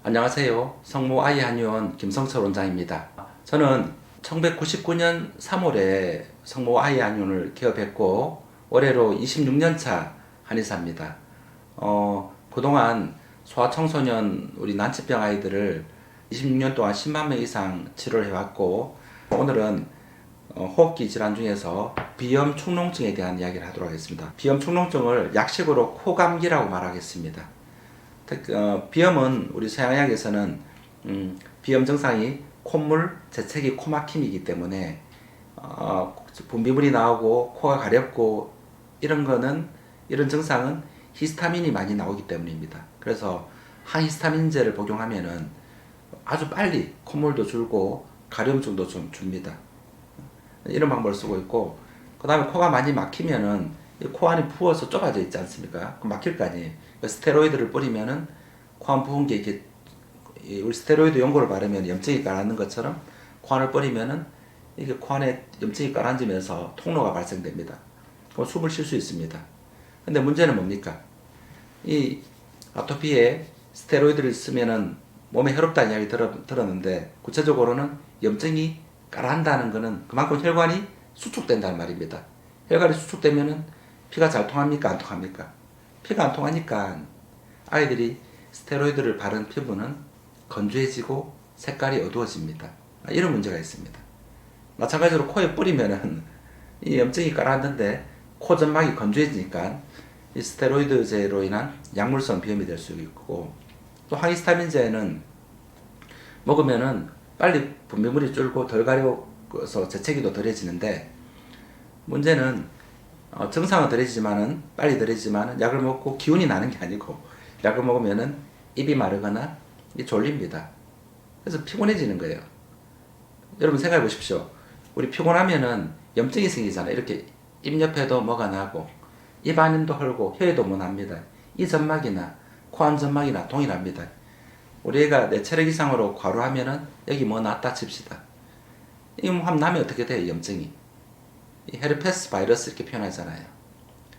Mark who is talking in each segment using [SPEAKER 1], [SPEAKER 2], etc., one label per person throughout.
[SPEAKER 1] 안녕하세요. 성모 아이 한의원 김성철 원장입니다. 저는 1999년 3월에 성모 아이 한의원을 개업했고 올해로 26년차 한의사입니다. 그동안 소아청소년 우리 난치병 아이들을 26년 동안 10만 명 이상 치료를 해왔고 오늘은 호흡기 질환 중에서 비염 축농증에 대한 이야기를 하도록 하겠습니다. 비염 축농증을 약식으로 코감기라고 말하겠습니다. 비염은 우리 서양의학에서는 비염 증상이 콧물, 재채기, 코막힘이기 때문에 분비물이 나오고 코가 가렵고 이런 증상은 히스타민이 많이 나오기 때문입니다. 그래서 항히스타민제를 복용하면은 아주 빨리 콧물도 줄고 가려움증도 좀 줍니다. 이런 방법을 쓰고 있고, 그 다음에 코가 많이 막히면은 코 안이 부어서 좁아져 있지 않습니까? 그럼 막힐 거 아니에요. 스테로이드를 뿌리면은 코 안 부은 게 이렇게, 우리 스테로이드 연고를 바르면 염증이 가라앉는 것처럼 코 안을 뿌리면은 이게 코 안에 염증이 가라앉으면서 통로가 발생됩니다. 그럼 숨을 쉴 수 있습니다. 근데 문제는 뭡니까? 이 아토피에 스테로이드를 쓰면은 몸에 해롭다는 이야기 들었는데, 구체적으로는 염증이 가라앉다는 것은 그만큼 혈관이 수축된다는 말입니다. 혈관이 수축되면은 피가 잘 통합니까? 안 통합니까? 피가 안 통하니까 아이들이 스테로이드를 바른 피부는 건조해지고 색깔이 어두워집니다. 이런 문제가 있습니다. 마찬가지로 코에 뿌리면은 이 염증이 가라앉는데 코 점막이 건조해지니까 이 스테로이드제로 인한 약물성 비염이 될 수 있고, 또 항히스타민제는 먹으면은 빨리 분비물이 줄고 덜 가려워서 재채기도 덜해지는데, 문제는 증상은 덜해지지만은 빨리 덜해지지만은 약을 먹고 기운이 나는 게 아니고, 약을 먹으면은 입이 마르거나 졸립니다. 그래서 피곤해지는 거예요. 여러분 생각해 보십시오. 우리 피곤하면은 염증이 생기잖아요. 이렇게 입 옆에도 뭐가 나고 입 안도 헐고 혀에도 뭐 납니다. 이 점막이나 코 안 점막이나 동일합니다. 우리 애가 내 체력 이상으로 과로하면은 여기 뭐 났다 칩시다. 이거 뭐 한번 나면 어떻게 돼요? 염증이. 이 헤르페스 바이러스 이렇게 표현하잖아요.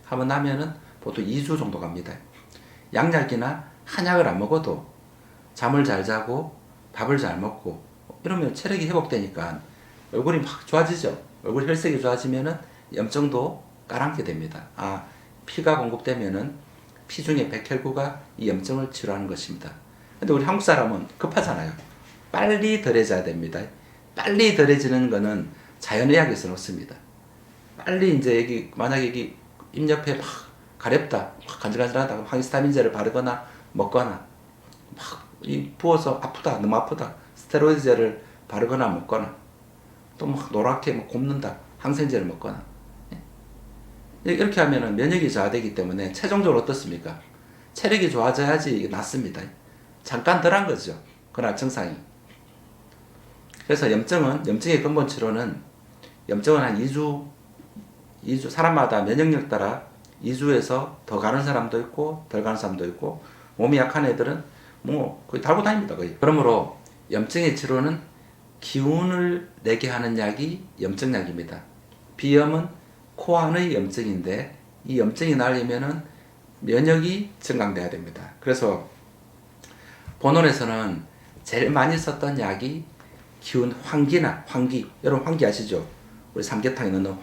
[SPEAKER 1] 한번 나면은 보통 2주 정도 갑니다. 양약이나 한약을 안 먹어도 잠을 잘 자고 밥을 잘 먹고 이러면 체력이 회복되니까 얼굴이 막 좋아지죠. 얼굴 혈색이 좋아지면은 염증도 가라앉게 됩니다. 피가 공급되면은 피 중에 백혈구가 이 염증을 치료하는 것입니다. 근데 우리 한국 사람은 급하잖아요. 빨리 덜해져야 됩니다. 빨리 덜해지는 거는 자연의학에서는 없습니다. 빨리 이제 여기 만약에 여기 입 옆에 막 가렵다, 막 간질간질하다, 항히스타민제를 바르거나 먹거나 막 부어서 아프다, 너무 아프다, 스테로이드제를 바르거나 먹거나 또 막 노랗게 막 곱는다, 항생제를 먹거나 이렇게 하면은 면역이 저하되기 때문에 최종적으로 어떻습니까? 체력이 좋아져야지 낫습니다. 잠깐 덜한 거죠. 그러나 증상이. 그래서 염증의 근본 치료는 염증은 한 2주, 사람마다 면역력 따라 2주에서 더 가는 사람도 있고 덜 가는 사람도 있고, 몸이 약한 애들은 뭐 거의 달고 다닙니다. 거의. 그러므로 염증의 치료는 기운을 내게 하는 약이 염증약입니다. 비염은 코 안의 염증인데 이 염증이 나려면은 면역이 증강돼야 됩니다. 그래서 본원에서는 제일 많이 썼던 약이 기운 환기. 여러분 환기 아시죠? 우리 삼계탕에 넣는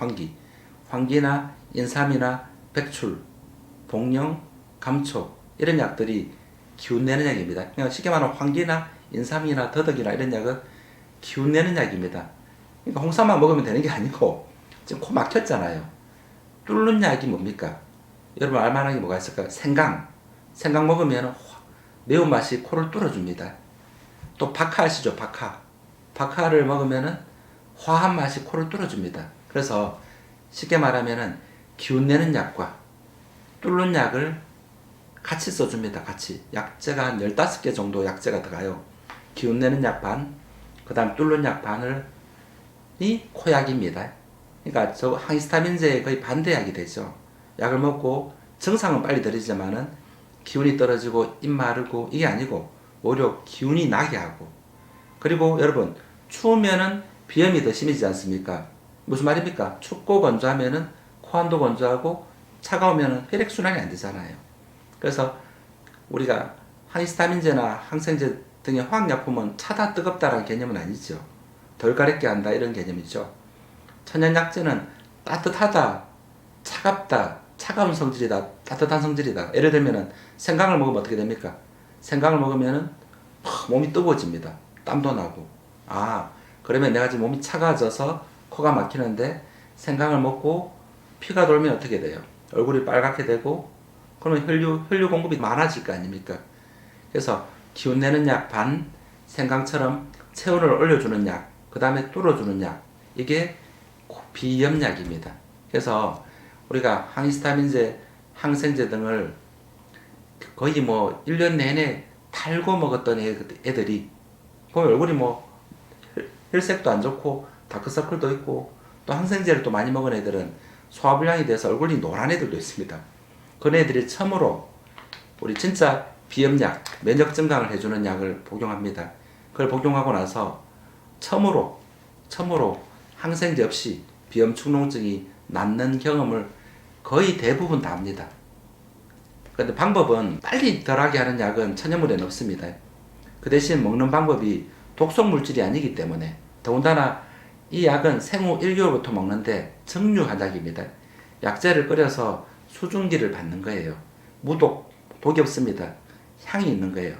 [SPEAKER 1] 환기나 인삼이나 백출, 복령, 감초 이런 약들이 기운 내는 약입니다. 그러니까 쉽게 말하면 환기나 인삼이나 더덕이나 이런 약은 기운 내는 약입니다. 그러니까 홍삼만 먹으면 되는 게 아니고 지금 코 막혔잖아요. 뚫는 약이 뭡니까? 여러분 알만한 게 뭐가 있을까요? 생강 먹으면 매운맛이 코를 뚫어줍니다. 또 박하 아시죠? 박하를 먹으면 화한 맛이 코를 뚫어줍니다. 그래서 쉽게 말하면 기운 내는 약과 뚫는 약을 같이 써줍니다. 같이. 약재가 한 15개 정도 약재가 들어가요. 기운 내는 약 반, 그 다음 뚫는 약 반을 이 코약입니다. 그러니까 저 항히스타민제의 거의 반대약이 되죠. 약을 먹고 증상은 빨리 덜해지지만은 기운이 떨어지고 입 마르고 이게 아니고 오히려 기운이 나게 하고, 그리고 여러분 추우면은 비염이 더 심해지지 않습니까? 무슨 말입니까? 춥고 건조하면은 코안도 건조하고 차가우면은 혈액순환이 안 되잖아요. 그래서 우리가 항히스타민제나 항생제 등의 화학약품은 차다 뜨겁다라는 개념은 아니죠. 덜 가렵게 한다 이런 개념이죠. 천연약재는 따뜻하다, 차갑다, 차가운 성질이다, 따뜻한 성질이다. 예를 들면은 생강을 먹으면 어떻게 됩니까? 생강을 먹으면은 몸이 뜨거워집니다. 땀도 나고. 아, 그러면 내가 지금 몸이 차가워져서 코가 막히는데 생강을 먹고 피가 돌면 어떻게 돼요? 얼굴이 빨갛게 되고 그러면 혈류 공급이 많아질 거 아닙니까? 그래서 기운 내는 약 반, 생강처럼 체온을 올려주는 약, 그 다음에 뚫어주는 약, 이게 비염약입니다. 그래서 우리가 항히스타민제, 항생제 등을 거의 뭐 1년 내내 달고 먹었던 애들이 보면 얼굴이 뭐 혈색도 안 좋고 다크서클도 있고 또 항생제를 또 많이 먹은 애들은 소화불량이 돼서 얼굴이 노란 애들도 있습니다. 그런 애들이 처음으로 우리 진짜 비염약, 면역 증강을 해주는 약을 복용합니다. 그걸 복용하고 나서 처음으로 항생제 없이 비염 축농증이 낫는 경험을 거의 대부분 다 합니다. 그런데 방법은 빨리 덜하게 하는 약은 천연물에는 없습니다. 그 대신 먹는 방법이 독성 물질이 아니기 때문에 더군다나 이 약은 생후 1개월부터 먹는데 정류한 약입니다. 약재를 끓여서 수증기를 받는 거예요. 무독, 독이 없습니다. 향이 있는 거예요.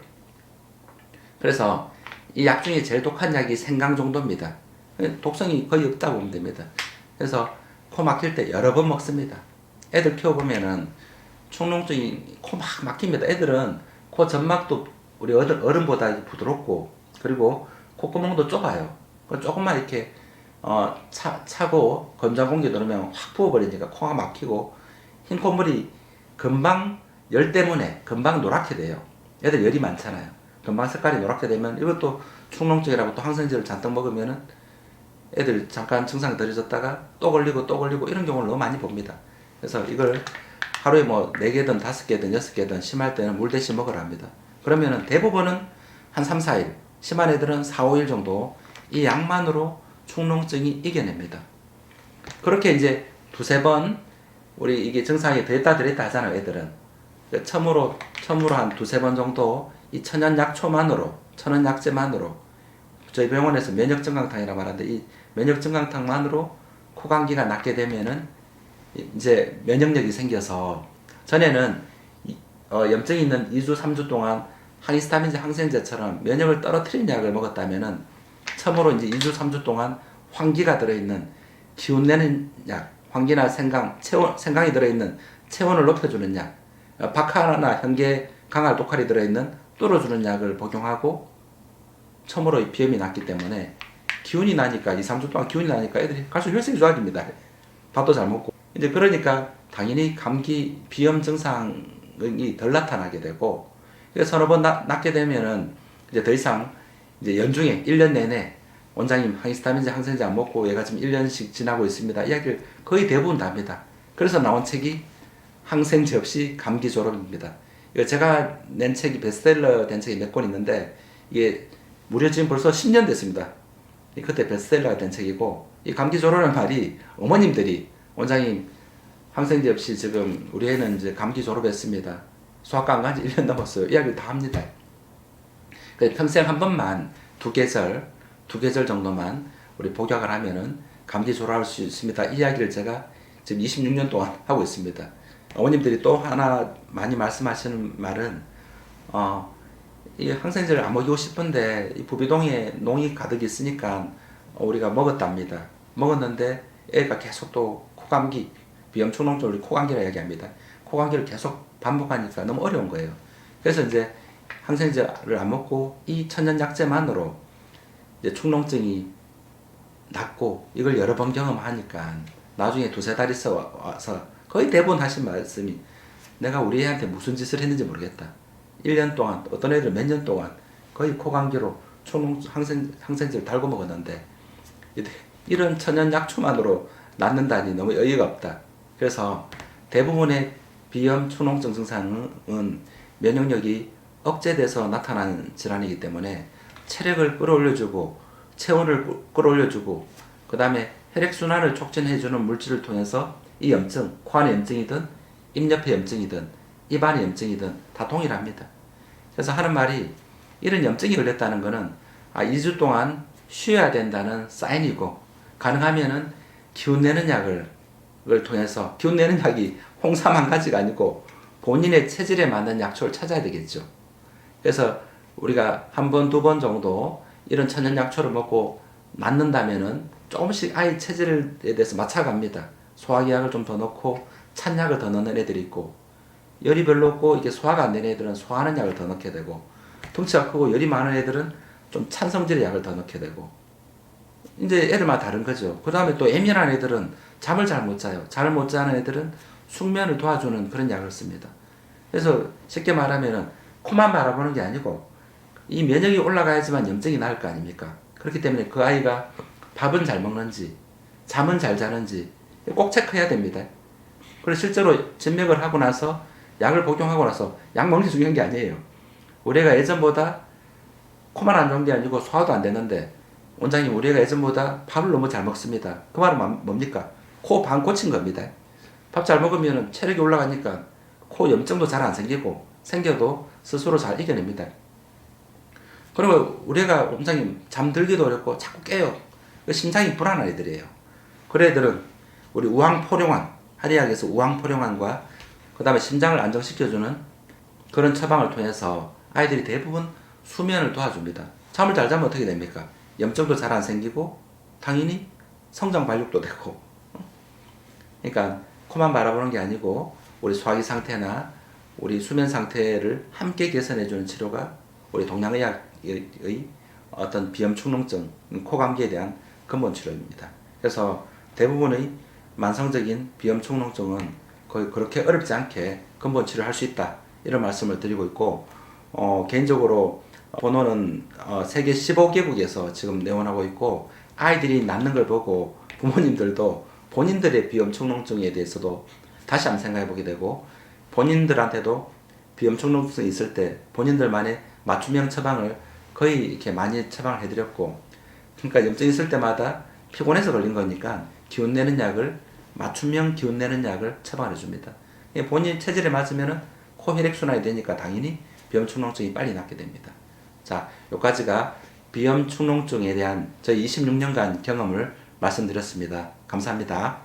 [SPEAKER 1] 그래서 이 약 중에 제일 독한 약이 생강 정도입니다. 독성이 거의 없다고 보면 됩니다. 그래서 코 막힐 때 여러 번 먹습니다. 애들 키워보면은 축농증이 코 막 막힙니다. 애들은 코 점막도 우리 어른보다 부드럽고 그리고 콧구멍도 좁아요. 조금만 이렇게 차고 건조한 공기 들으면 확 부어버리니까 코가 막히고 흰 콧물이 금방 열 때문에 금방 노랗게 돼요. 애들 열이 많잖아요. 금방 색깔이 노랗게 되면 이것도 축농증이라고 또 항생제를 잔뜩 먹으면은 애들 잠깐 증상이 덜해졌다가 또 걸리고 이런 경우를 너무 많이 봅니다. 그래서 이걸 하루에 뭐 4개든 5개든 6개든 심할 때는 물 대신 먹으라 합니다. 그러면은 대부분은 한 3, 4일, 심한 애들은 4, 5일 정도 이 약만으로 축농증이 이겨냅니다. 그렇게 이제 두세 번 우리 이게 증상이 덜했다 하잖아요, 애들은. 처음으로 한 두세 번 정도 이 천연약재만으로 저희 병원에서 면역증강탕이라고 말하는데 이 면역증강탕만으로 코감기가 낫게 되면은 이제 면역력이 생겨서 전에는 염증이 있는 2주, 3주 동안 항히스타민제, 항생제처럼 면역을 떨어뜨리는 약을 먹었다면은 처음으로 이제 2주, 3주 동안 황기가 들어있는 기운 내는 약, 황기나 생강이 들어있는 체온을 높여주는 약, 박하나 현계, 강할, 독할이 들어있는 뚫어주는 약을 복용하고 처음으로 비염이 났기 때문에 기운이 나니까 2, 3주 동안 기운이 나니까 애들이 갈수록 혈색이 좋아집니다. 밥도 잘 먹고 이제 그러니까 당연히 감기 비염 증상이 덜 나타나게 되고 그래서 서너 번 낫게 되면은 이제 더 이상 이제 연중에 1년 내내 원장님 항히스타민제 항생제 안 먹고 얘가 지금 1년씩 지나고 있습니다. 이야기를 거의 대부분 다 합니다. 그래서 나온 책이 항생제 없이 감기 졸업입니다. 이거 제가 낸 책이 베스트셀러 된 책이 몇 권 있는데 이게 무려 지금 벌써 10년 됐습니다. 그때 베스트셀러가 된 책이고 이 감기 졸업이라는 말이 어머님들이 원장님 항생제 없이 지금 우리 애는 이제 감기 졸업했습니다. 수학과 안 간지 1년 넘었어요. 이야기를 다 합니다. 평생 한 번만 두 계절 정도만 우리 복약을 하면은 감기 졸업할 수 있습니다. 이 이야기를 제가 지금 26년 동안 하고 있습니다. 어머님들이 또 하나 많이 말씀하시는 말은 이 항생제를 안 먹이고 싶은데 이 부비동에 농이 가득 있으니까 우리가 먹었답니다. 먹었는데 애가 계속 또 코감기, 비염 축농증 우리 코감기라 얘기합니다. 코감기를 계속 반복하니까 너무 어려운 거예요. 그래서 이제 항생제를 안 먹고 이 천연약재만으로 이제 축농증이 낫고 이걸 여러 번 경험하니까 나중에 두세 달 있어 와서 거의 대부분 하신 말씀이 내가 우리 애한테 무슨 짓을 했는지 모르겠다. 1년 동안 어떤 애들 몇 년 동안 거의 코감기로 항생제를 달고 먹었는데 이런 천연약초만으로 낫는다니 너무 어이가 없다. 그래서 대부분의 비염 축농증 증상은 면역력이 억제돼서 나타나는 질환이기 때문에 체력을 끌어올려주고 체온을 끌어올려주고 그 다음에 혈액순환을 촉진해주는 물질을 통해서 이 염증, 코 안의 염증이든 입 옆의 염증이든 입 안의 염증이든 다 동일합니다. 그래서 하는 말이 이런 염증이 걸렸다는 것은 2주 동안 쉬어야 된다는 사인이고, 가능하면은 기운내는 약을 통해서, 기운내는 약이 홍삼 한 가지가 아니고 본인의 체질에 맞는 약초를 찾아야 되겠죠. 그래서 우리가 한 번, 두 번 정도 이런 천연 약초를 먹고 낫는다면은 조금씩 아이 체질에 대해서 맞춰갑니다. 소화기약을 좀 더 넣고 찬약을 더 넣는 애들이 있고, 열이 별로 없고 이게 소화가 안 되는 애들은 소화하는 약을 더 넣게 되고, 덩치가 크고 열이 많은 애들은 좀 찬 성질의 약을 더 넣게 되고, 이제 애들마다 다른 거죠. 그 다음에 또 예민한 애들은 잠을 잘 못 자요. 잘 못 자는 애들은 숙면을 도와주는 그런 약을 씁니다. 그래서 쉽게 말하면은 코만 바라보는 게 아니고 이 면역이 올라가야지만 염증이 나을 거 아닙니까? 그렇기 때문에 그 아이가 밥은 잘 먹는지, 잠은 잘 자는지 꼭 체크해야 됩니다. 그래서 실제로 진맥을 하고 나서 약을 복용하고 나서 약 먹는 게 중요한 게 아니에요. 우리가 예전보다 코만 안 좋은 게 아니고 소화도 안 되는데, 원장님 우리가 예전보다 밥을 너무 잘 먹습니다. 그 말은 뭡니까? 코 반 고친 겁니다. 밥 잘 먹으면 체력이 올라가니까 코 염증도 잘 안 생기고, 생겨도 스스로 잘 이겨냅니다. 그리고 우리가 원장님 잠들기도 어렵고 자꾸 깨요. 심장이 불안한 애들이에요. 그런 애들은 우리 우황포룡환, 한의학에서 우황포룡환과 그 다음에 심장을 안정시켜주는 그런 처방을 통해서 아이들이 대부분 수면을 도와줍니다. 잠을 잘 자면 어떻게 됩니까? 염증도 잘 안 생기고 당연히 성장 발육도 되고. 그러니까 코만 바라보는 게 아니고 우리 소화기 상태나 우리 수면 상태를 함께 개선해주는 치료가 우리 동양의학의 어떤 비염축농증, 코감기에 대한 근본 치료입니다. 그래서 대부분의 만성적인 비염축농증은 거의 그렇게 어렵지 않게 근본 치료할 수 있다, 이런 말씀을 드리고 있고, 개인적으로 번호는 세계 15개국에서 지금 내원하고 있고, 아이들이 낫는 걸 보고 부모님들도 본인들의 비염축농증에 대해서도 다시 한번 생각해 보게 되고, 본인들한테도 비염축농증이 있을 때 본인들만의 맞춤형 처방을 거의 이렇게 많이 처방을 해드렸고, 그러니까 염증이 있을 때마다 피곤해서 걸린 거니까 기운내는 약을, 맞춤형 기운내는 약을 처방해 줍니다. 본인 체질에 맞으면은 코 혈액순환이 되니까 당연히 비염축농증이 빨리 낫게 됩니다. 자, 여기까지가 비염축농증에 대한 저희 26년간 경험을 말씀드렸습니다. 감사합니다.